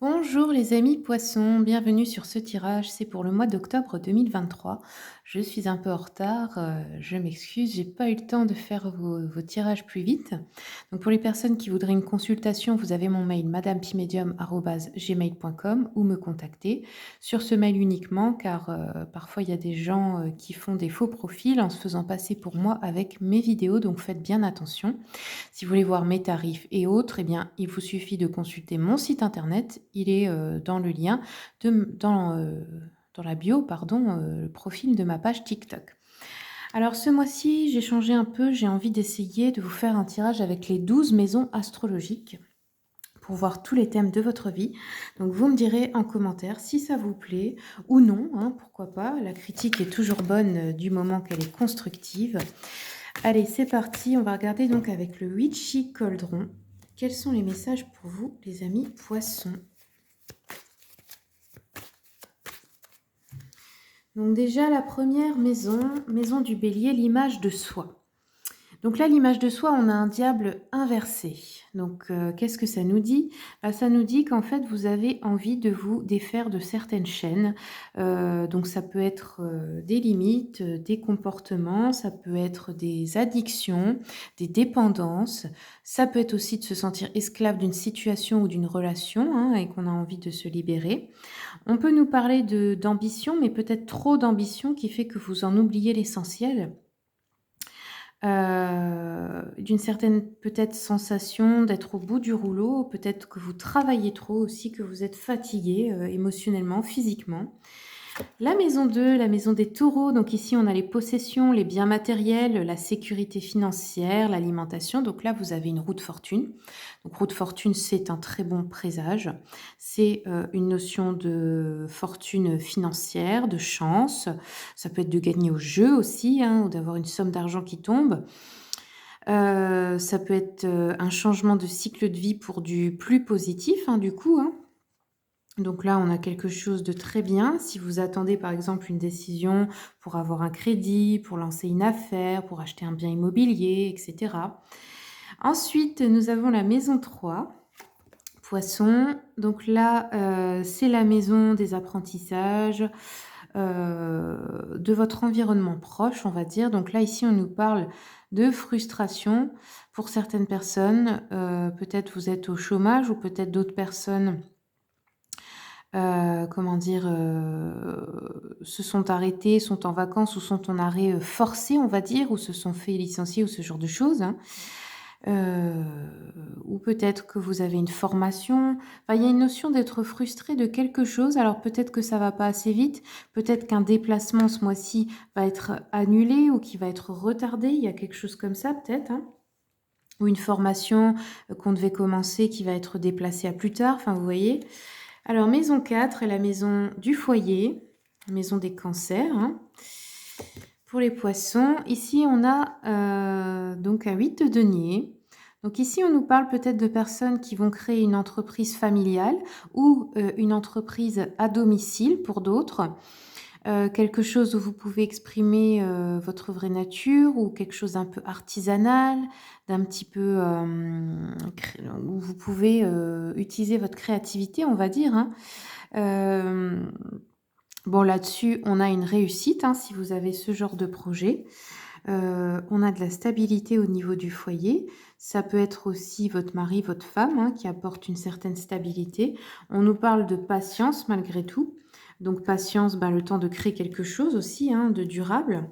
Bonjour les amis poissons, bienvenue sur ce tirage, c'est pour le mois d'octobre 2023. Je suis un peu en retard, je m'excuse, j'ai pas eu le temps de faire vos tirages plus vite. Donc pour les personnes qui voudraient une consultation, vous avez mon mail madamepimedium@gmail.com ou me contacter sur ce mail uniquement car parfois il y a des gens qui font des faux profils en se faisant passer pour moi avec mes vidéos, donc faites bien attention. Si vous voulez voir mes tarifs et autres, eh bien, il vous suffit de consulter mon site internet. Il est dans le lien dans la bio, pardon, le profil de ma page TikTok. Alors ce mois-ci, j'ai changé un peu, j'ai envie d'essayer de vous faire un tirage avec les 12 maisons astrologiques pour voir tous les thèmes de votre vie. Donc vous me direz en commentaire si ça vous plaît ou non, hein, pourquoi pas. La critique est toujours bonne du moment qu'elle est constructive. Allez, c'est parti. On va regarder donc avec le Witchy Cauldron. Quels sont les messages pour vous, les amis poissons? Donc déjà, la première maison, maison du bélier, l'image de soi. Donc là, l'image de soi, on a un diable inversé. Donc, qu'est-ce que ça nous dit? Bah, ça nous dit qu'en fait, vous avez envie de vous défaire de certaines chaînes. Donc ça peut être, des limites, des comportements, ça peut être des addictions, des dépendances. Ça peut être aussi de se sentir esclave d'une situation ou d'une relation, hein, et qu'on a envie de se libérer. On peut nous parler d'ambition, mais peut-être trop d'ambition qui fait que vous en oubliez l'essentiel. D'une certaine peut-être sensation d'être au bout du rouleau, peut-être que vous travaillez trop aussi, que vous êtes fatigué, émotionnellement, physiquement. La maison 2, la maison des taureaux, donc ici on a les possessions, les biens matériels, la sécurité financière, l'alimentation. Donc là, vous avez une roue de fortune. Donc roue de fortune, c'est un très bon présage. C'est une notion de fortune financière, de chance. Ça peut être de gagner au jeu aussi, hein, ou d'avoir une somme d'argent qui tombe. Ça peut être un changement de cycle de vie pour du plus positif, hein, du coup, hein. Donc là, on a quelque chose de très bien. Si vous attendez par exemple une décision pour avoir un crédit, pour lancer une affaire, pour acheter un bien immobilier, et cetera. Ensuite, nous avons la maison 3, Poisson. Donc là, c'est la maison des apprentissages, de votre environnement proche, on va dire. Donc là, ici, on nous parle de frustration pour certaines personnes. Peut-être vous êtes au chômage ou peut-être d'autres personnes comment dire? Se sont arrêtés, sont en vacances ou sont en arrêt, forcé, on va dire, ou se sont fait licencier ou ce genre de choses, hein. Heu, ou peut-être que vous avez une formation. Enfin, il y a une notion d'être frustré de quelque chose. Alors peut-être que ça va pas assez vite, peut-être qu'un déplacement ce mois-ci va être annulé ou qui va être retardé. Il y a quelque chose comme ça peut-être, hein? Ou une formation, qu'on devait commencer qui va être déplacée à plus tard. Enfin, vous voyez? Alors maison 4 est la maison du foyer, maison des cancers, hein. Pour les poissons, ici on a, donc un 8 de denier. Donc ici, on nous parle peut-être de personnes qui vont créer une entreprise familiale ou, une entreprise à domicile pour d'autres. Quelque chose où vous pouvez exprimer, votre vraie nature ou quelque chose d'un peu artisanal, d'un petit peu, où vous pouvez, utiliser votre créativité, on va dire, hein. Hem, bon là-dessus, on a une réussite, hein, si vous avez ce genre de projet. On a de la stabilité au niveau du foyer. Ça peut être aussi votre mari, votre femme, hein, qui apporte une certaine stabilité. On nous parle de patience malgré tout. Donc patience, ben, le temps de créer quelque chose aussi, hein, de durable.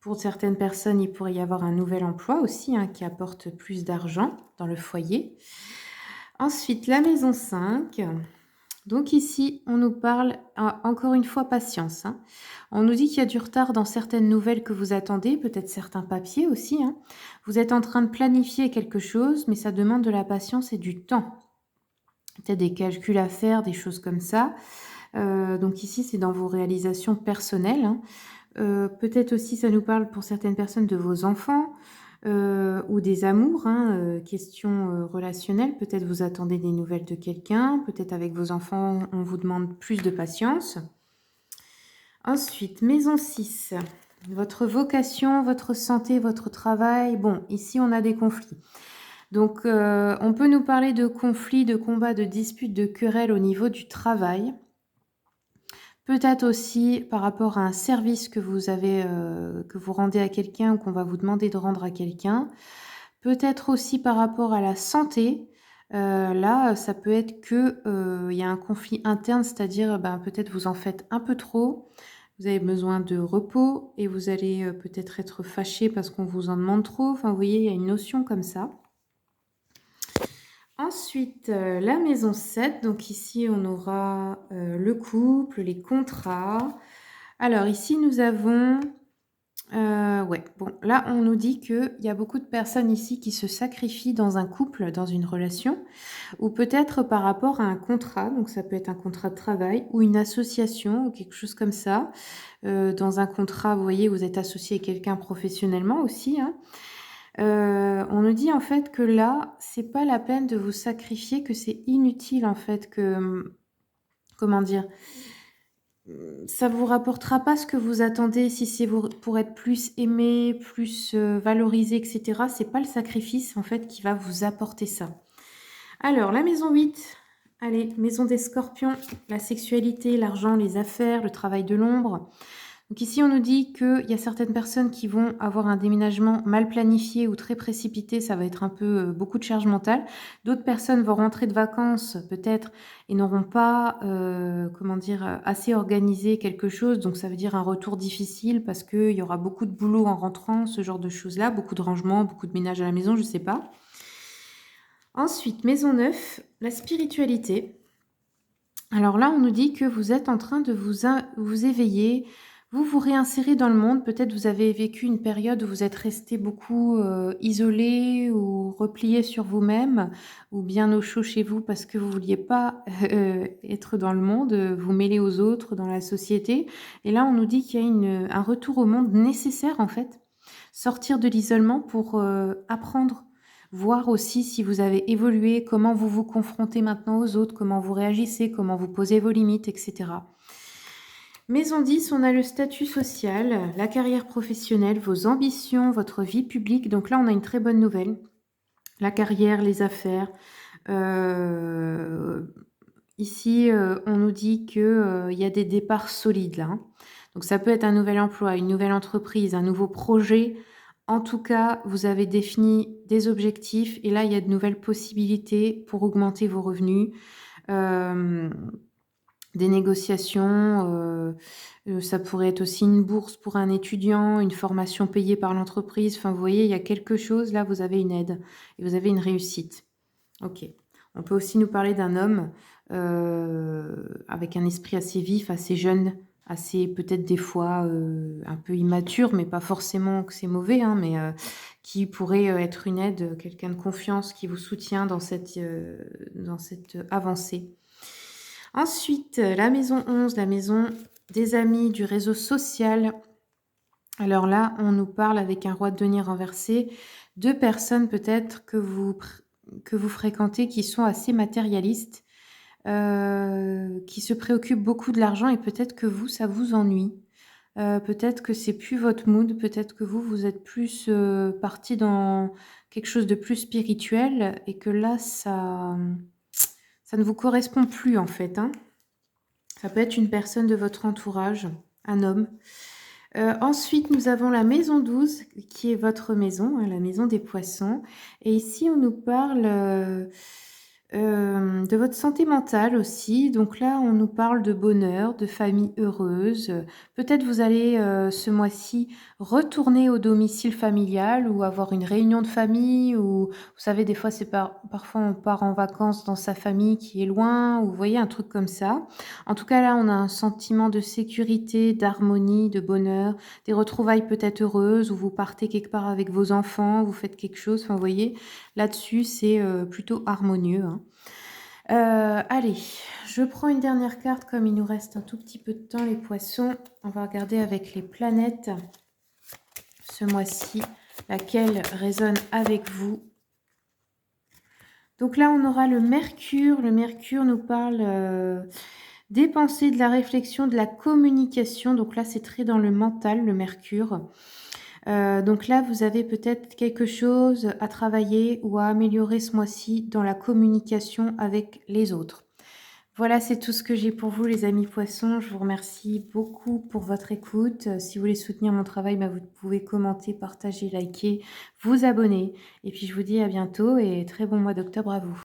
Pour certaines personnes, il pourrait y avoir un nouvel emploi aussi, hein, qui apporte plus d'argent dans le foyer. Ensuite, la maison 5. Donc ici, on nous parle, encore une fois, patience, hein. On nous dit qu'il y a du retard dans certaines nouvelles que vous attendez, peut-être certains papiers aussi, hein. Vous êtes en train de planifier quelque chose, mais ça demande de la patience et du temps. Peut-être des calculs à faire, des choses comme ça. Donc ici, c'est dans vos réalisations personnelles, hein. Peut-être aussi, ça nous parle pour certaines personnes de vos enfants, ou des amours, hein, questions, relationnelles. Peut-être vous attendez des nouvelles de quelqu'un, peut-être avec vos enfants, on vous demande plus de patience. Ensuite, maison 6, votre vocation, votre santé, votre travail. Bon, ici, on a des conflits. Donc, on peut nous parler de conflits, de combats, de disputes, de querelles au niveau du travail. Peut-être aussi par rapport à un service que vous avez, que vous rendez à quelqu'un ou qu'on va vous demander de rendre à quelqu'un. Peut-être aussi par rapport à la santé. Là, ça peut être que, il y a un conflit interne, c'est-à-dire, ben, peut-être vous en faites un peu trop, vous avez besoin de repos et vous allez, peut-être être fâché parce qu'on vous en demande trop. Enfin, vous voyez, il y a une notion comme ça. Ensuite, la maison 7, donc ici on aura, le couple, les contrats. Alors ici nous avons, ouais, bon là on nous dit qu'il y a beaucoup de personnes ici qui se sacrifient dans un couple, dans une relation ou peut-être par rapport à un contrat, donc ça peut être un contrat de travail ou une association ou quelque chose comme ça. Dans un contrat, vous voyez, vous êtes associé à quelqu'un professionnellement aussi, hein. On nous dit en fait que là, c'est pas la peine de vous sacrifier, que c'est inutile en fait, que, comment dire? Ça vous rapportera pas ce que vous attendez si c'est pour être plus aimé, plus, valorisé et cetera. C'est pas le sacrifice en fait qui va vous apporter ça. Alors la maison 8, allez, maison des scorpions, la sexualité, l'argent, les affaires, le travail de l'ombre. Donc ici, on nous dit qu'il y a certaines personnes qui vont avoir un déménagement mal planifié ou très précipité, ça va être un peu, beaucoup de charge mentale. D'autres personnes vont rentrer de vacances peut-être et n'auront pas, comment dire? Assez organisé quelque chose, donc ça veut dire un retour difficile parce qu'il y aura beaucoup de boulot en rentrant, ce genre de choses-là, beaucoup de rangement, beaucoup de ménage à la maison, je sais pas. Ensuite, maison 9, la spiritualité. Alors là, on nous dit que vous êtes en train de vous éveiller, vous vous réinsérer dans le monde. Peut-être vous avez vécu une période où vous êtes resté beaucoup, isolé ou replié sur vous-même ou bien au chaud chez vous parce que vous vouliez pas, être dans le monde, vous mêler aux autres, dans la société et là, on nous dit qu'il y a un retour au monde nécessaire, en fait. Sortir de l'isolement pour, apprendre, voir aussi si vous avez évolué, comment vous vous confrontez maintenant aux autres, comment vous réagissez, comment vous posez vos limites et cetera. Maison 10, on a le statut social, la carrière professionnelle, vos ambitions, votre vie publique. Donc là, on a une très bonne nouvelle. La carrière, les affaires. Ici, on nous dit que, il y a des départs solides là, hein. Donc ça peut être un nouvel emploi, une nouvelle entreprise, un nouveau projet. En tout cas, vous avez défini des objectifs et là, il y a de nouvelles possibilités pour augmenter vos revenus. Hem, des négociations, ça pourrait être aussi une bourse pour un étudiant, une formation payée par l'entreprise. Enfin, vous voyez, il y a quelque chose, là, vous avez une aide et vous avez une réussite. OK. On peut aussi nous parler d'un homme, avec un esprit assez vif, assez jeune, assez peut-être des fois, un peu immature, mais pas forcément que c'est mauvais, hein, mais qui pourrait, être une aide, quelqu'un de confiance qui vous soutient dans cette avancée. Ensuite, la maison 11, la maison des amis, du réseau social. Alors là, on nous parle avec un roi de denier renversé, 2 personnes peut-être que vous fréquentez qui sont assez matérialistes, qui se préoccupent beaucoup de l'argent et peut-être que vous, ça vous ennuie. Peut-être que c'est plus votre mood, peut-être que vous, vous êtes plus, partis dans quelque chose de plus spirituel et que là, ça ne vous correspond plus en fait, hein. Ça peut être une personne de votre entourage, un homme. Ensuite, nous avons la maison 12 qui est votre maison, hein, la maison des poissons et ici on nous parle, de votre santé mentale aussi. Donc là, on nous parle de bonheur, de famille heureuse. Peut-être vous allez, ce mois-ci retourner au domicile familial ou avoir une réunion de famille ou vous savez des fois c'est parfois on part en vacances dans sa famille qui est loin ou vous voyez un truc comme ça. En tout cas là, on a un sentiment de sécurité, d'harmonie, de bonheur, des retrouvailles peut-être heureuses où vous partez quelque part avec vos enfants, vous faites quelque chose, enfin vous voyez? Là-dessus, c'est, plutôt harmonieux, hein. Allez, je prends une dernière carte comme il nous reste un tout petit peu de temps les poissons. On va regarder avec les planètes ce mois-ci, laquelle résonne avec vous. Donc là, on aura le Mercure. Le Mercure nous parle, des pensées, de la réflexion, de la communication. Donc là, c'est très dans le mental, le Mercure. Donc là, vous avez peut-être quelque chose à travailler ou à améliorer ce mois-ci dans la communication avec les autres. Voilà, c'est tout ce que j'ai pour vous les amis poissons. Je vous remercie beaucoup pour votre écoute. Si vous voulez soutenir mon travail, bah, vous pouvez commenter, partager, liker, vous abonner et puis je vous dis à bientôt et très bon mois d'octobre à vous.